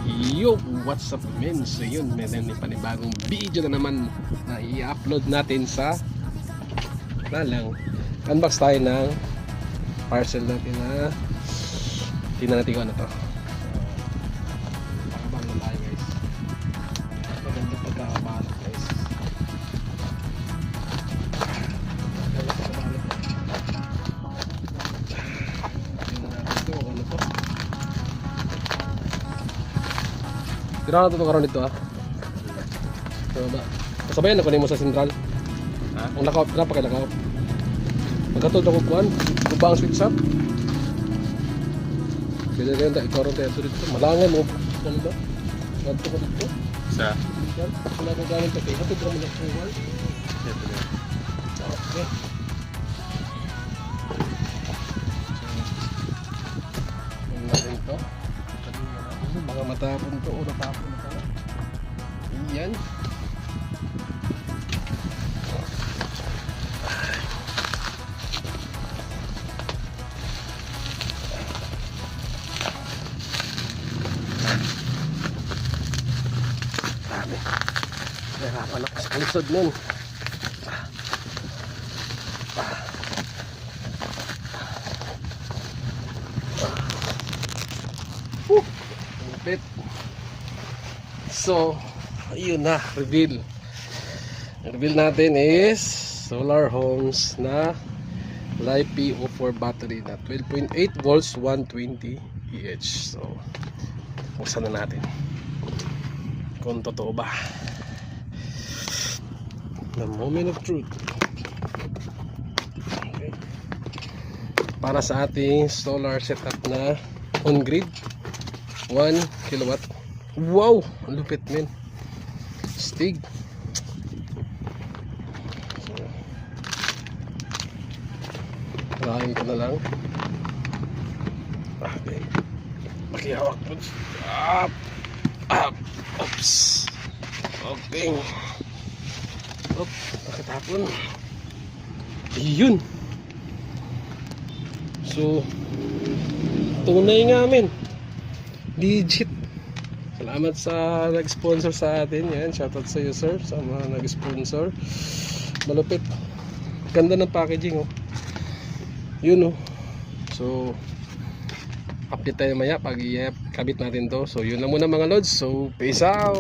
Yo, what's up men? So yun, meron may panibagong video na naman na i-upload natin sa unbox tayo ng parcel natin na tingnan natin kung ano to. Pakabang na tayo guys. Maganda pagkakabalot guys. Tingnan natin ito kung ano to. Tira na ito karoon dito ha. So ba? Kasabayan na kunin mo sa sentral. Ha? Ang lakaw, napakilakaw. Magkatod ako kuhan, kubang switch up. Pwede rin tayo, karoon tayo dito. Malangan mo. Ano ba? Ganto ko dito. Sa? Yan, wala ko galing tayo. Katod naman ang kuhan. Okay. Yan natin ito. Baka matapon to o natapon na pala. Yan. Dami. Nahirapan ako sa lisod nun. Lupit. So, ayun na, reveal. Ang reveal natin is Solar Homes na LiPo4 battery na 12.8 volts 120 Ah. So, buksan na natin kung totoo ba. The moment of truth. Okay. Para sa ating solar setup na on grid 1 kilowatt. Wow! Ang lupit men. Stig. So, rahin ko na lang. Okay. Makihawak po. Up! Up! Oops! Okay. Up! Nakatapon. Yun! So, tunay nga men. Legit. Salamat sa nag-sponsor sa atin. Yan, shoutout sa iyo sir, sa mga nag-sponsor. Malupit. Ganda ng packaging oh. Yun oh. So update tayo maya pag i-kabit natin to. So yun lang muna mga lods. So peace out.